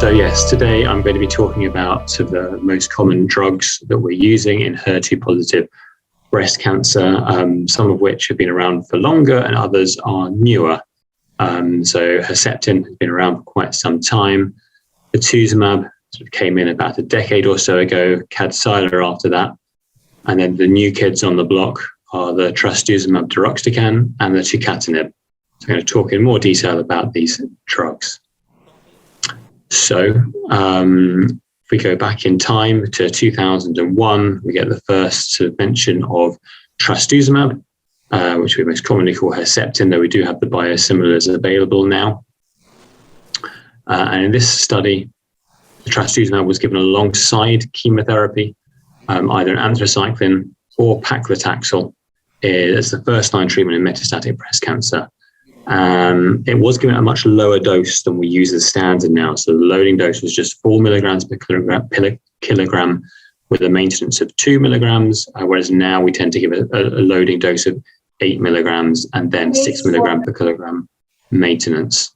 So yes, today I'm going to be talking about the most common drugs that we're using in HER2-positive breast cancer, some of which have been around for longer and others are newer. So Herceptin has been around for quite some time. Pertuzumab sort of came in about a decade or so ago, Kadcyla after that. And then the new kids on the block are the trastuzumab deruxtecan and the tucatinib. So I'm going to talk in more detail about these drugs. So if we go back in time to 2001, we get the first sort of mention of trastuzumab, which we most commonly call Herceptin, though we do have the biosimilars available now. And in this study, the trastuzumab was given alongside chemotherapy, either an anthracycline or paclitaxel as the first-line treatment in metastatic breast cancer. It was given at a much lower dose than we use as standard now. So the loading dose was just 4 milligrams per kilogram with a maintenance of 2 milligrams, whereas now we tend to give a loading dose of 8 milligrams and then 6 milligram per kilogram maintenance.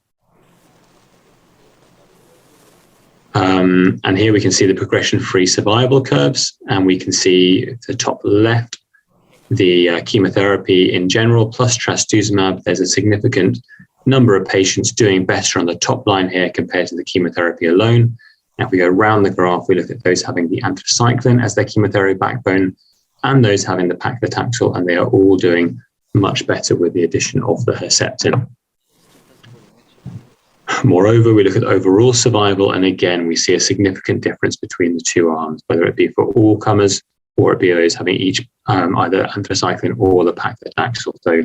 And here we can see the progression-free survival curves, and we can see the top left, the chemotherapy in general plus trastuzumab. There's a significant number of patients doing better on the top line here compared to the chemotherapy alone. Now, if we go around the graph, we look at those having the anthracycline as their chemotherapy backbone and those having the paclitaxel, and they are all doing much better with the addition of the Herceptin. Moreover, we look at overall survival, and again, we see a significant difference between the two arms, whether it be for all comers or it be those having each either anthracycline or the paclitaxel. So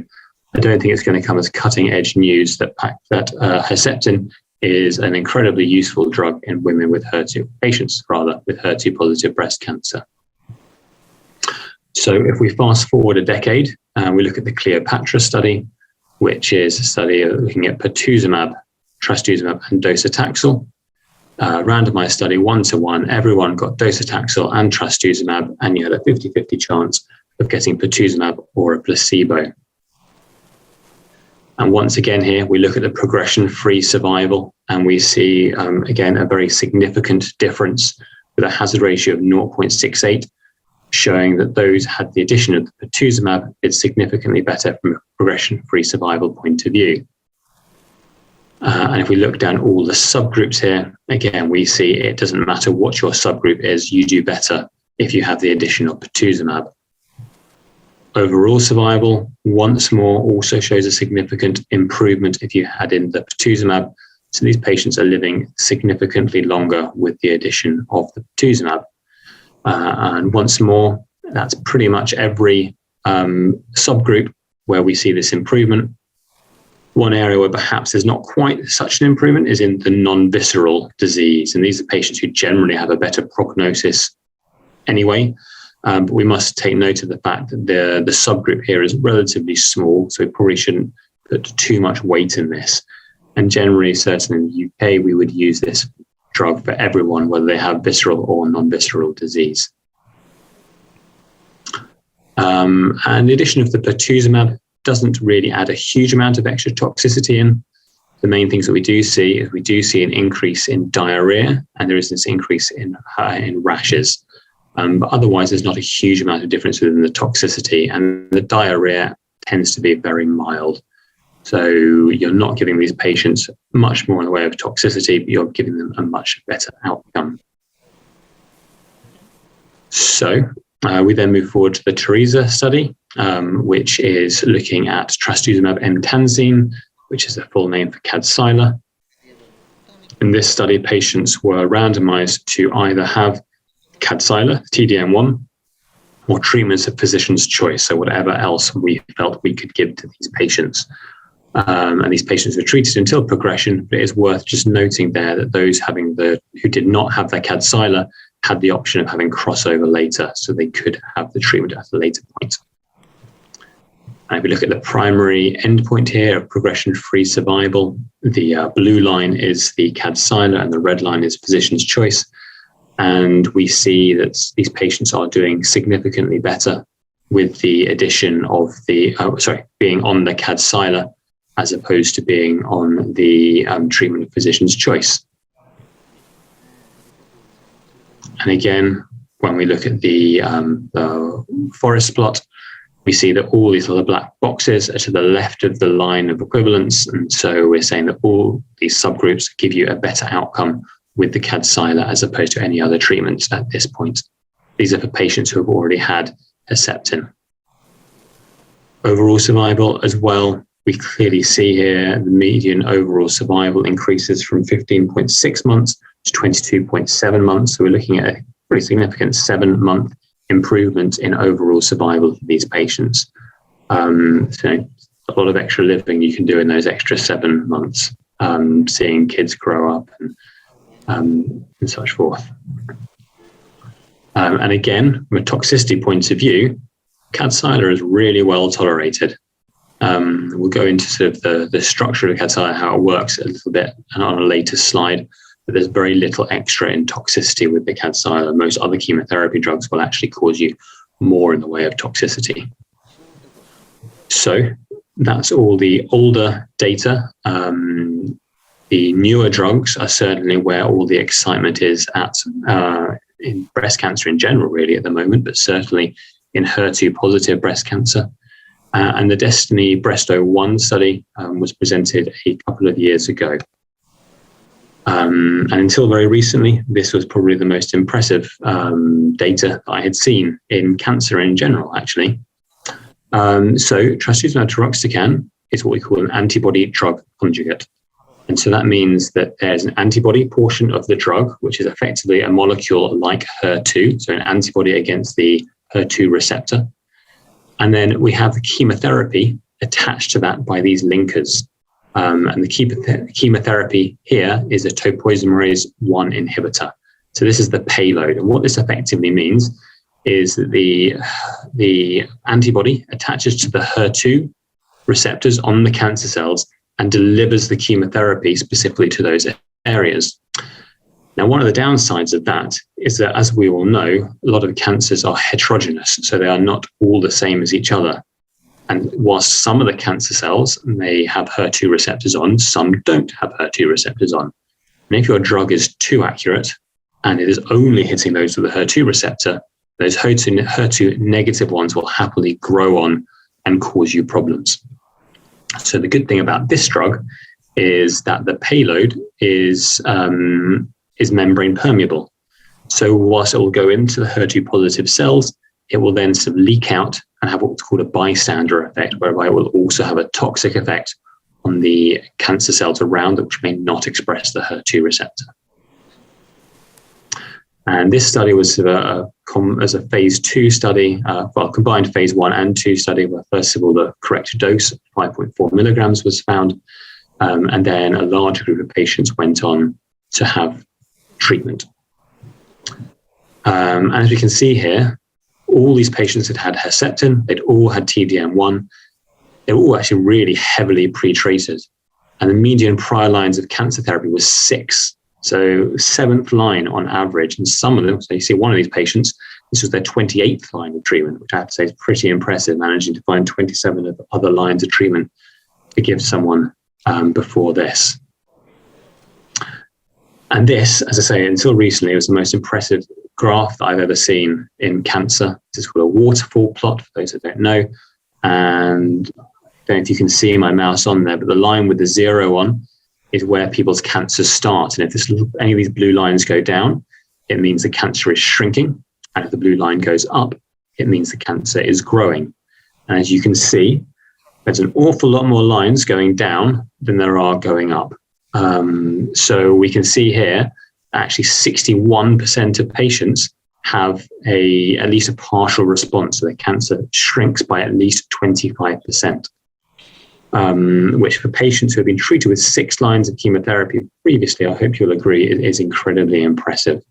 I don't think it's going to come as cutting-edge news that Herceptin is an incredibly useful drug in women with patients with HER2-positive breast cancer. So if we fast forward a decade, we look at the Cleopatra study, which is a study looking at pertuzumab, trastuzumab, and docetaxel. Randomized study, 1-to-1, everyone got docetaxel and trastuzumab, and you had a 50-50 chance of getting pertuzumab or a placebo. And once again here, we look at the progression-free survival, and we see, again, a very significant difference with a hazard ratio of 0.68, showing that those had the addition of the pertuzumab is significantly better from a progression-free survival point of view. And if we look down all the subgroups here, again, we see it doesn't matter what your subgroup is, you do better if you have the addition of pertuzumab. Overall survival, once more, also shows a significant improvement if you add in the pertuzumab. So these patients are living significantly longer with the addition of the pertuzumab. And once more, that's pretty much every subgroup where we see this improvement. One area where perhaps there's not quite such an improvement is in the non-visceral disease. And these are patients who generally have a better prognosis anyway. But we must take note of the fact that the subgroup here is relatively small, so we probably shouldn't put too much weight in this. And generally, certainly in the UK, we would use this drug for everyone, whether they have visceral or non-visceral disease. And the addition of the pertuzumab doesn't really add a huge amount of extra toxicity in. The main things that we do see is we do see an increase in diarrhea, and there is this increase in rashes. But otherwise, there's not a huge amount of difference within the toxicity, and the diarrhea tends to be very mild. So you're not giving these patients much more in the way of toxicity, but you're giving them a much better outcome. So we then move forward to the Teresa study, which is looking at trastuzumab emtansine, which is the full name for Kadcyla. In this study, patients were randomized to either have Kadcyla, TDM1, or treatments of physician's choice, so whatever else we felt we could give to these patients. And these patients were treated until progression, but it is worth just noting there that those who did not have their Kadcyla had the option of having crossover later, so they could have the treatment at a later point. And if we look at the primary endpoint here of progression-free survival, the blue line is the Kadcyla and the red line is physician's choice. And we see that these patients are doing significantly better with the addition of being on the Kadcyla as opposed to being on the treatment of physician's choice. And again, when we look at the forest plot, we see that all these little black boxes are to the left of the line of equivalence. And so we're saying that all these subgroups give you a better outcome with the Kadcyla as opposed to any other treatments at this point. These are for patients who have already had Herceptin. Overall survival as well, we clearly see here the median overall survival increases from 15.6 months to 22.7 months. So we're looking at a pretty significant 7-month improvement in overall survival for these patients. So a lot of extra living you can do in those extra 7 months, seeing kids grow up and such forth. And again, from a toxicity point of view, Kadcyla is really well tolerated. We'll go into sort of the structure of Kadcyla, how it works a little bit on a later slide, but there's very little extra in toxicity with the Kadcyla. Most other chemotherapy drugs will actually cause you more in the way of toxicity. So that's all the older data. The newer drugs are certainly where all the excitement is at in breast cancer in general, really, at the moment, but certainly in HER2-positive breast cancer. And the Destiny Breast01 study was presented a couple of years ago. And until very recently, this was probably the most impressive data I had seen in cancer in general, actually. So trastuzumab deruxtecan is what we call an antibody-drug conjugate. And so that means that there's an antibody portion of the drug, which is effectively a molecule like HER2, so an antibody against the HER2 receptor. And then we have the chemotherapy attached to that by these linkers. And the chemotherapy here is a topoisomerase 1 inhibitor. So this is the payload. And what this effectively means is that the antibody attaches to the HER2 receptors on the cancer cells and delivers the chemotherapy specifically to those areas. Now, one of the downsides of that is that, as we all know, a lot of cancers are heterogeneous, so they are not all the same as each other. And whilst some of the cancer cells may have HER2 receptors on, some don't have HER2 receptors on. And if your drug is too accurate and it is only hitting those with a HER2 receptor, those HER2 negative ones will happily grow on and cause you problems. So the good thing about this drug is that the payload is membrane permeable. So whilst it will go into the HER2 positive cells, it will then sort of leak out and have what's called a bystander effect, whereby it will also have a toxic effect on the cancer cells around it, which may not express the HER2 receptor. And this study was as a phase 2 study, combined phase 1 and 2 study, where first of all the correct dose, 5.4 milligrams, was found, and then a larger group of patients went on to have treatment. And as we can see here, all these patients had had Herceptin, they'd all had TDM1, they were all actually really heavily pre-treated. And the median prior lines of cancer therapy was 6. So 7th line on average, and some of them, so you see one of these patients, this was their 28th line of treatment, which I have to say is pretty impressive, managing to find 27 of other lines of treatment to give someone before this. And this, as I say, until recently, was the most impressive graph that I've ever seen in cancer. This is called a waterfall plot, for those that don't know. And I don't know if you can see my mouse on there, but the line with the 0 on is where people's cancers start. And if any of these blue lines go down, it means the cancer is shrinking. And if the blue line goes up, it means the cancer is growing. And as you can see, there's an awful lot more lines going down than there are going up. So we can see here, actually 61% of patients have at least a partial response. So the cancer shrinks by at least 25%. Which for patients who have been treated with 6 lines of chemotherapy previously, I hope you'll agree, is incredibly impressive.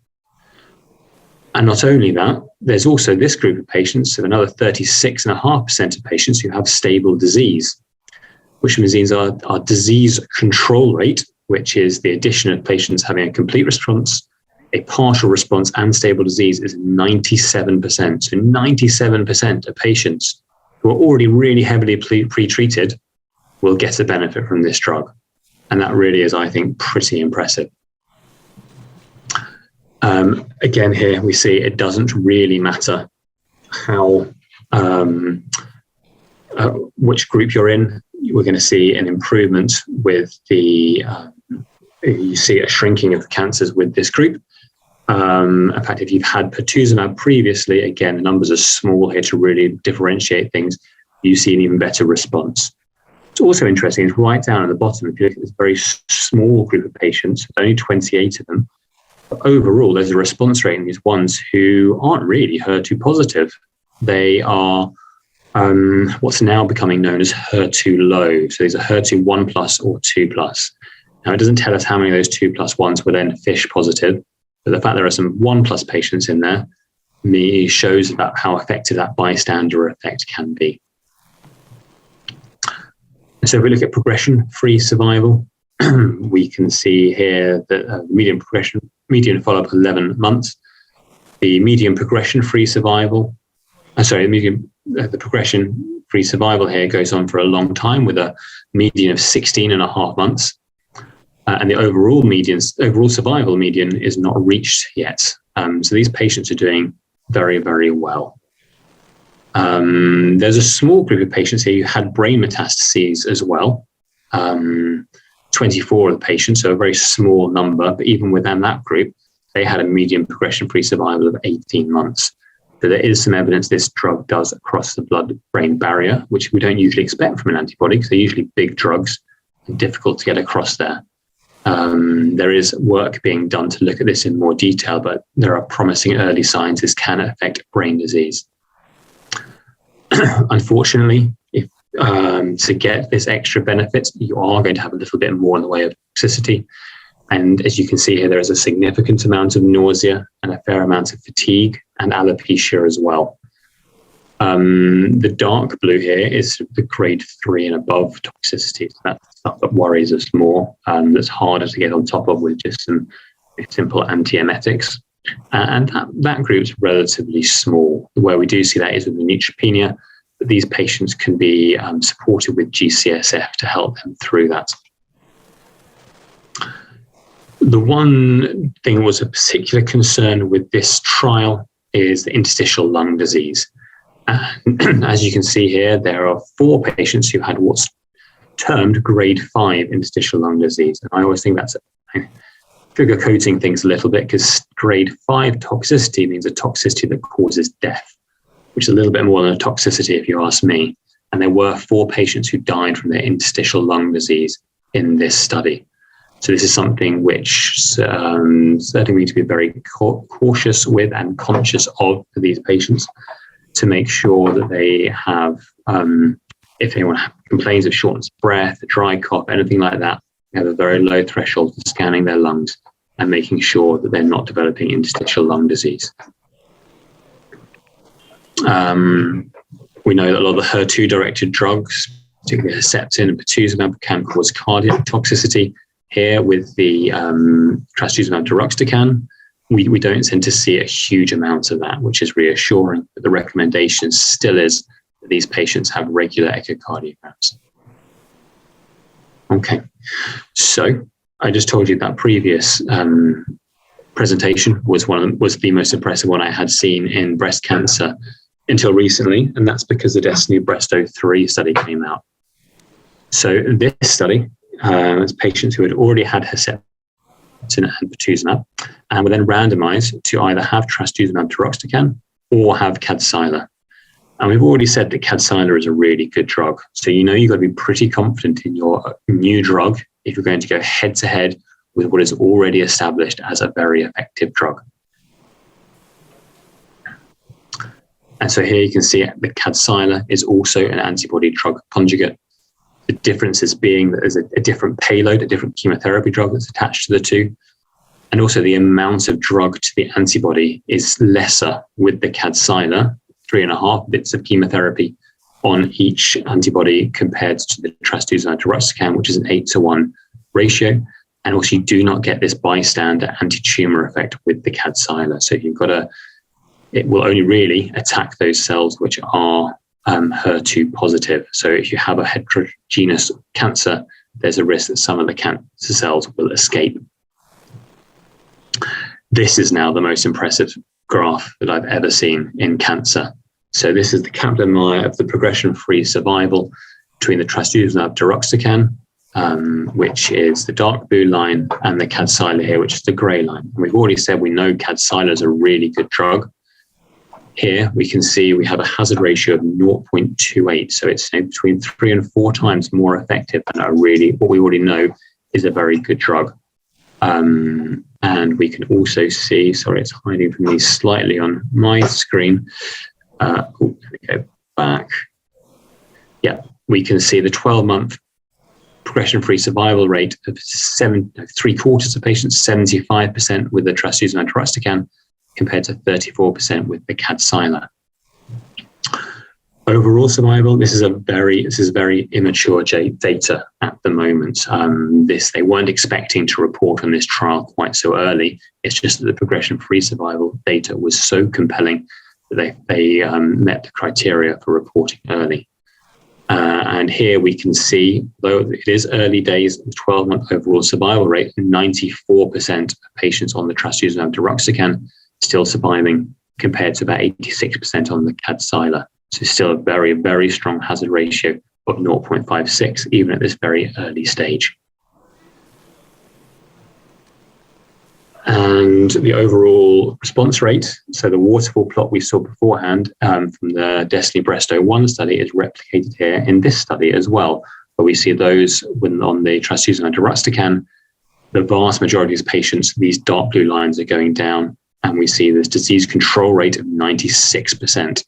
And not only that, there's also this group of patients, so another 36.5% of patients who have stable disease, which means our disease control rate, which is the addition of patients having a complete response, a partial response, and stable disease, is 97%. So 97% of patients who are already really heavily pre-treated will get a benefit from this drug. And that really is, I think, pretty impressive. Again, here we see it doesn't really matter how which group you're in. We're going to see an improvement with the, you see a shrinking of the cancers with this group. In fact, if you've had pertuzumab previously, again, the numbers are small here to really differentiate things. You see an even better response. It's also interesting, it's right down at the bottom. If you look at this very small group of patients, only 28 of them, but overall, there's a response rate in these ones who aren't really HER2 positive. They are what's now becoming known as HER2 low. So these are HER2 1+ or 2+. Now, it doesn't tell us how many of those 2+ ones were then FISH positive, but the fact there are some 1+ patients in there shows about how effective that bystander effect can be. So if we look at progression-free survival, we can see here that median follow-up 11 months. The median progression-free survival, the progression-free survival here goes on for a long time with a median of 16.5 months. And the overall survival median is not reached yet. So these patients are doing very, very well. There's a small group of patients here who had brain metastases as well. 24 of the patients, so a very small number, but even within that group, they had a median progression-free survival of 18 months. So there is some evidence this drug does cross the blood-brain barrier, which we don't usually expect from an antibody, because they're usually big drugs and difficult to get across there. There is work being done to look at this in more detail, but there are promising early signs this can affect brain disease. Unfortunately, if to get this extra benefit, you are going to have a little bit more in the way of toxicity. And as you can see here, there is a significant amount of nausea and a fair amount of fatigue and alopecia as well. The dark blue here is the grade 3 and above toxicity. So that's stuff that worries us more, that's harder to get on top of with just some simple antiemetics. And that group is relatively small. Where we do see that is with the neutropenia, but these patients can be supported with GCSF to help them through that. The one thing that was a particular concern with this trial is the interstitial lung disease. And as you can see here, there are 4 patients who had what's termed grade 5 interstitial lung disease. And I always think that's sugarcoating things a little bit, because grade 5 toxicity means a toxicity that causes death, which is a little bit more than a toxicity if you ask me. And there were 4 patients who died from their interstitial lung disease in this study. So this is something which certainly we need to be very cautious with and conscious of for these patients, to make sure that they have, if anyone complains of shortness of breath, a dry cough, anything like that, they have a very low threshold for scanning their lungs and making sure that they're not developing interstitial lung disease. We know that a lot of the HER2-directed drugs, particularly Herceptin and pertuzumab, can cause cardiac toxicity. Here with the trastuzumab deruxtecan, we don't tend to see a huge amount of that, which is reassuring. But the recommendation still is that these patients have regular echocardiograms. Okay, so I just told you that previous presentation was the most impressive one I had seen in breast cancer until recently, and that's because the Destiny Breast 03 study came out. So this study, it's patients who had already had Herceptin and pertuzumab, and were then randomized to either have trastuzumab deruxtecan or have Kadcyla. And we've already said that Kadcyla is a really good drug. So you've got to be pretty confident in your new drug if you're going to go head to head with what is already established as a very effective drug. And so here you can see that Kadcyla is also an antibody drug conjugate. The differences being that there's a different payload, a different chemotherapy drug that's attached to the two. And also the amount of drug to the antibody is lesser with the Kadcyla, 3.5 bits of chemotherapy on each antibody compared to the trastuzumab deruxtecan, which is an 8:1 ratio. And also you do not get this bystander anti-tumor effect with the Kadcyla. So it will only really attack those cells which are HER2 positive. So if you have a heterogeneous cancer, there's a risk that some of the cancer cells will escape. This is now the most impressive graph that I've ever seen in cancer. So this is the Kaplan-Meier of the progression-free survival between the trastuzumab deruxtecan, which is the dark blue line, and the Kadcyla here, which is the grey line. And we've already said we know Kadcyla is a really good drug. Here we can see we have a hazard ratio of 0.28, so it's between 3 and 4 times more effective than what we already know is a very good drug. And we can also see, sorry, it's hiding from me slightly on my screen. Let me go back. Yeah, we can see the 12-month progression-free survival rate of 3/4 of patients, 75% with the trastuzumab deruxtecan, compared to 34% with the Kadcyla. Overall survival, this is very immature data at the moment. They weren't expecting to report on this trial quite so early. It's just that the progression-free survival data was so compelling that they met the criteria for reporting early. And here we can see, though it is early days, the 12-month overall survival rate, 94% of patients on the trastuzumab deruxtecan still surviving, compared to about 86% on the Kadcyla. So still a very, very strong hazard ratio of 0.56, even at this very early stage. And the overall response rate, so the waterfall plot we saw beforehand from the Destiny Breast 01 study, is replicated here in this study as well, where we see those on the trastuzumab deruxtecan, the vast majority of patients, these dark blue lines are going down, and we see this disease control rate of 96%.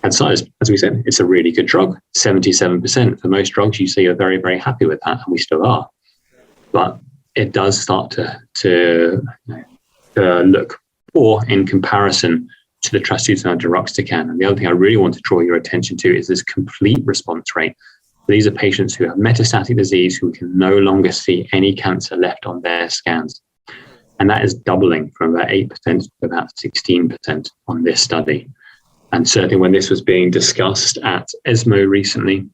And so, as we said, it's a really good drug, 77%. For most drugs, you say you're very, very happy with that, and we still are. But it does start to look poor in comparison to the trastuzumab deruxtecan. And the other thing I really want to draw your attention to is this complete response rate. These are patients who have metastatic disease who can no longer see any cancer left on their scans. And that is doubling from about 8% to about 16% on this study. And certainly when this was being discussed at ESMO recently,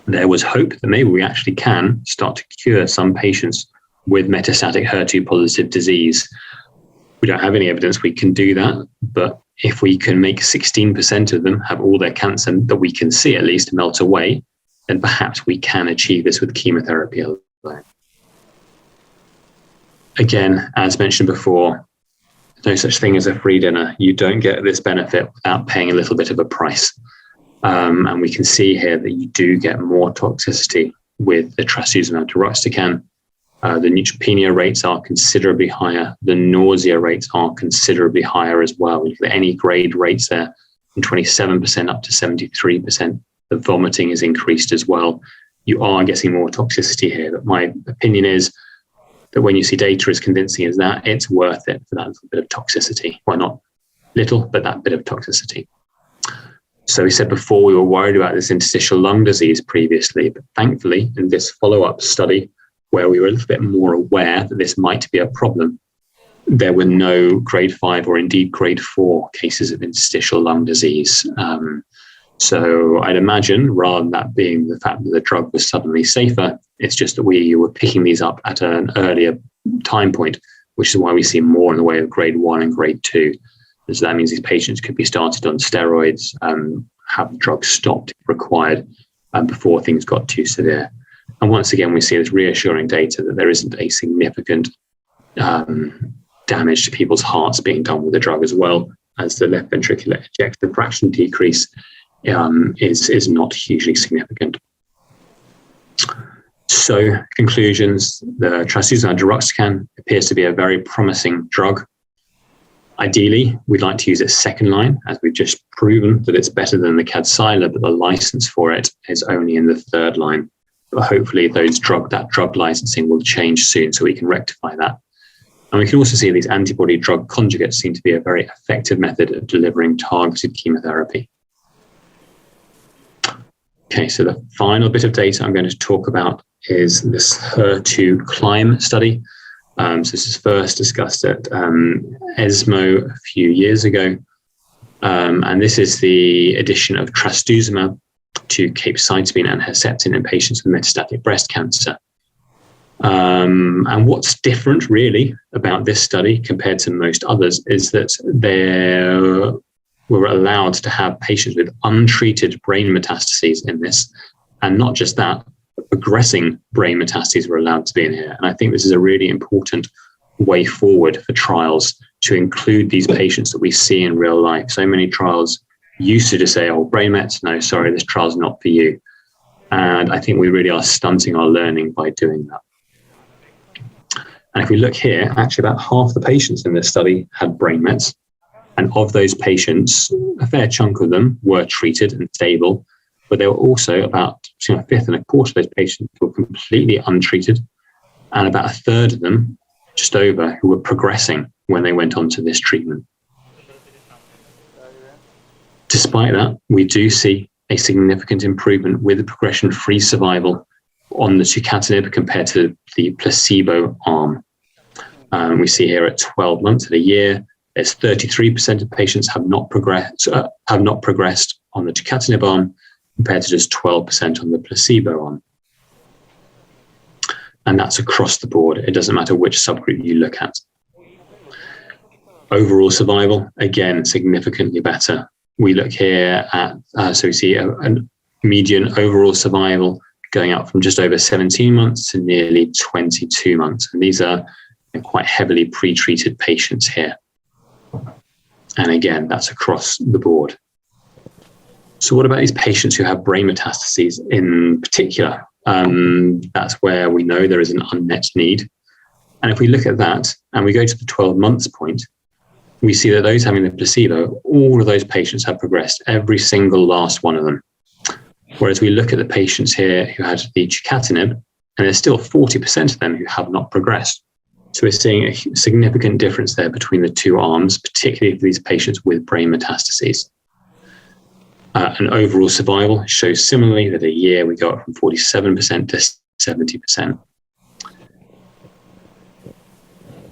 there was hope that maybe we actually can start to cure some patients with metastatic HER2-positive disease. We don't have any evidence we can do that, but if we can make 16% of them have all their cancer that we can see at least melt away, then perhaps we can achieve this with chemotherapy alone. Again, as mentioned before, no such thing as a free dinner. You don't get this benefit without paying a little bit of a price. And we can see here that you do get more toxicity with the trastuzumab deruxtecan. The neutropenia rates are considerably higher. The nausea rates are considerably higher as well. We look at any grade rates there, from 27% up to 73%. The vomiting is increased as well. You are getting more toxicity here. But my opinion is that when you see data as convincing as that, it's worth it for that little bit of toxicity. Well, not little, but that bit of toxicity. So we said before we were worried about this interstitial lung disease previously, but thankfully in this follow-up study where we were a little bit more aware that this might be a problem, there were no grade 5 or indeed grade 4 cases of interstitial lung disease. So I'd imagine, rather than that being the fact that the drug was suddenly safer, it's just that we were picking these up at an earlier time point, which is why we see more in the way of grade 1 and grade 2. And so that means these patients could be started on steroids, have the drug stopped if required, before things got too severe. And once again, we see this reassuring data that there isn't a significant damage to people's hearts being done with the drug, as well as the left ventricular ejection fraction decrease is not hugely significant. So, conclusions: the trastuzumab deruxtecan appears to be a very promising drug. Ideally, we'd like to use it second line, as we've just proven that it's better than the Kadcyla, but the license for it is only in the third line. But hopefully that drug licensing will change soon so we can rectify that. And we can also see these antibody drug conjugates seem to be a very effective method of delivering targeted chemotherapy. Okay, so the final bit of data I'm going to talk about is this HER2 CLIMB study. So this was first discussed at ESMO a few years ago. And this is the addition of trastuzumab to capecitabine and Herceptin in patients with metastatic breast cancer. And what's different really about this study compared to most others is that there were allowed to have patients with untreated brain metastases in this. And not just that, but progressing brain metastases were allowed to be in here. And I think this is a really important way forward for trials to include these patients that we see in real life. So many trials used to just say, oh, brain mets, no, sorry, this trial's not for you. And I think we really are stunting our learning by doing that. And if we look here, actually about half the patients in this study had brain mets. And of those patients, a fair chunk of them were treated and stable, but there were also about a fifth and a quarter of those patients who were completely untreated, and about a third of them, just over, who were progressing when they went on to this treatment. Despite that, we do see a significant improvement with the progression-free survival on the tucatinib compared to the placebo arm. We see here at 12 months, at a year, there's 33% of patients have not progressed on the tucatinib arm, compared to just 12% on the placebo arm. And that's across the board. It doesn't matter which subgroup you look at. Overall survival, again, significantly better. We look here at, so we see a median overall survival going up from just over 17 months to nearly 22 months. And these are quite heavily pre-treated patients here. And again, that's across the board. So what about these patients who have brain metastases in particular? That's where we know there is an unmet need. And if we look at that and we go to the 12 months point, we see that those having the placebo, all of those patients have progressed, every single last one of them. Whereas we look at the patients here who had the tucatinib, and there's still 40% of them who have not progressed. So we're seeing a significant difference there between the two arms, particularly for these patients with brain metastases. And overall survival shows similarly that a year we go up from 47% to 70%.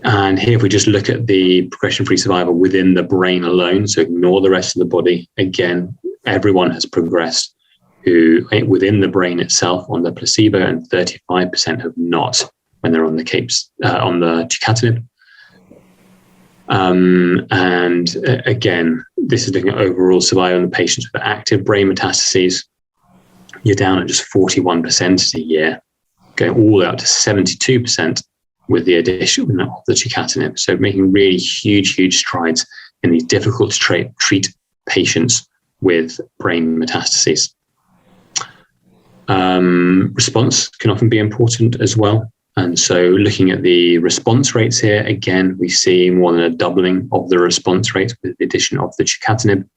And here, if we just look at the progression-free survival within the brain alone, so ignore the rest of the body, again, everyone has progressed who within the brain itself on the placebo, and 35% have not when they're on the tucatinib. And again, this is looking at overall survival in the patients with active brain metastases. You're down at just 41% a year, going all the way up to 72% with the addition of the tucatinib. So making really huge strides in these difficult to treat patients with brain metastases. Response can often be important as well. And so looking at the response rates here, again, we see more than a doubling of the response rate with the addition of the tucatinib.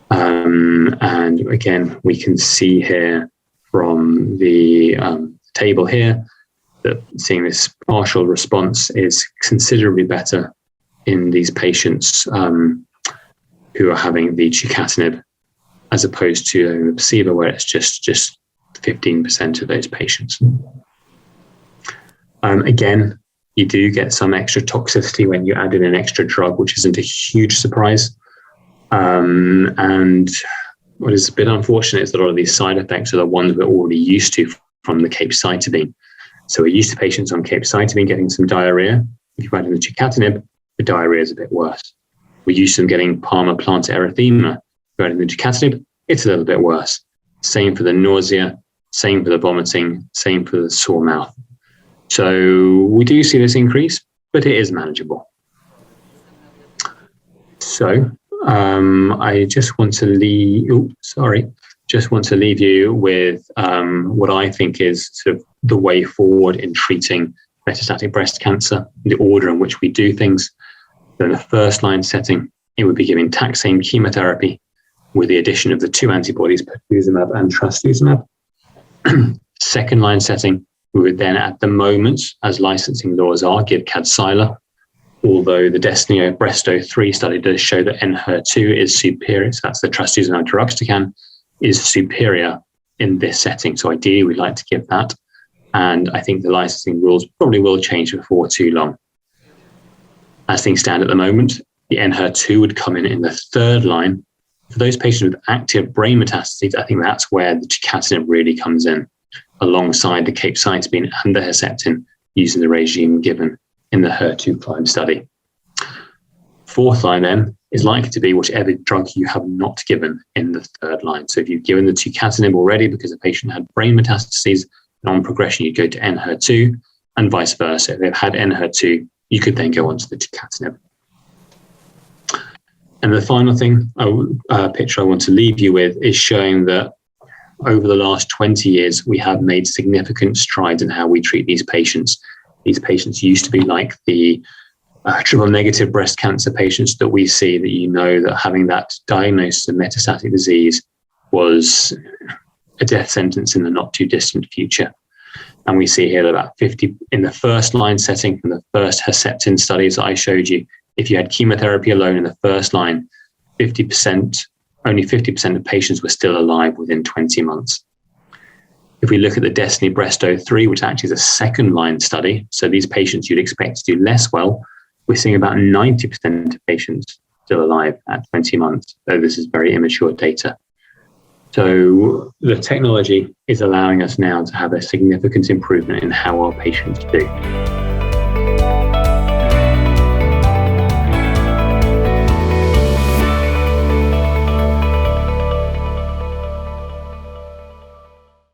And again, we can see here from the table here that seeing this partial response is considerably better in these patients who are having the tucatinib, as opposed to the placebo, where it's just 15% of those patients. Again, you do get some extra toxicity when you add in an extra drug, which isn't a huge surprise. And what is a bit unfortunate is that a lot of these side effects are the ones we're already used to from the capecitabine. So we're used to patients on capecitabine getting some diarrhea. If you add in the tucatinib, the diarrhea is a bit worse. We're used to them getting palmar-plantar erythema. If you add in the tucatinib, it's a little bit worse. Same for the nausea, same for the vomiting, same for the sore mouth. So we do see this increase, but it is manageable. So I just want to leave you with what I think is sort of the way forward in treating metastatic breast cancer, the order in which we do things. So in the first line setting, it would be giving taxane chemotherapy with the addition of the two antibodies, pertuzumab and trastuzumab. Second line setting, we would then, at the moment, as licensing laws are, give Kadcyla, although the DESTINY-Breast03 study does show that Enhertu is superior, so that's the trastuzumab deruxtecan, is superior in this setting. So ideally, we'd like to give that. And I think the licensing rules probably will change before too long. As things stand at the moment, the Enhertu would come in the third line. For those patients with active brain metastases, I think that's where the tucatinib really comes in. alongside the capecitabine and the Herceptin using the regime given in the HER2 CLIMB study. Fourth line then is likely to be whichever drug you have not given in the third line. So if you've given the tucatinib already because the patient had brain metastases, and on progression you'd go to Enhertu, and vice versa. If they've had Enhertu, you could then go on to the tucatinib. And the final thing, picture I want to leave you with is showing that over the last 20 years, we have made significant strides in how we treat these patients. These patients used to be like the triple negative breast cancer patients that we see, that you know that having that diagnosis of metastatic disease was a death sentence in the not too distant future. And we see here that about 50 in the first line setting from the first Herceptin studies that I showed you, if you had chemotherapy alone in the first line, only 50% of patients were still alive within 20 months. If we look at the Destiny Breast 03, which actually is a second line study, so these patients you'd expect to do less well, we're seeing about 90% of patients still alive at 20 months, though this is very immature data. So the technology is allowing us now to have a significant improvement in how our patients do.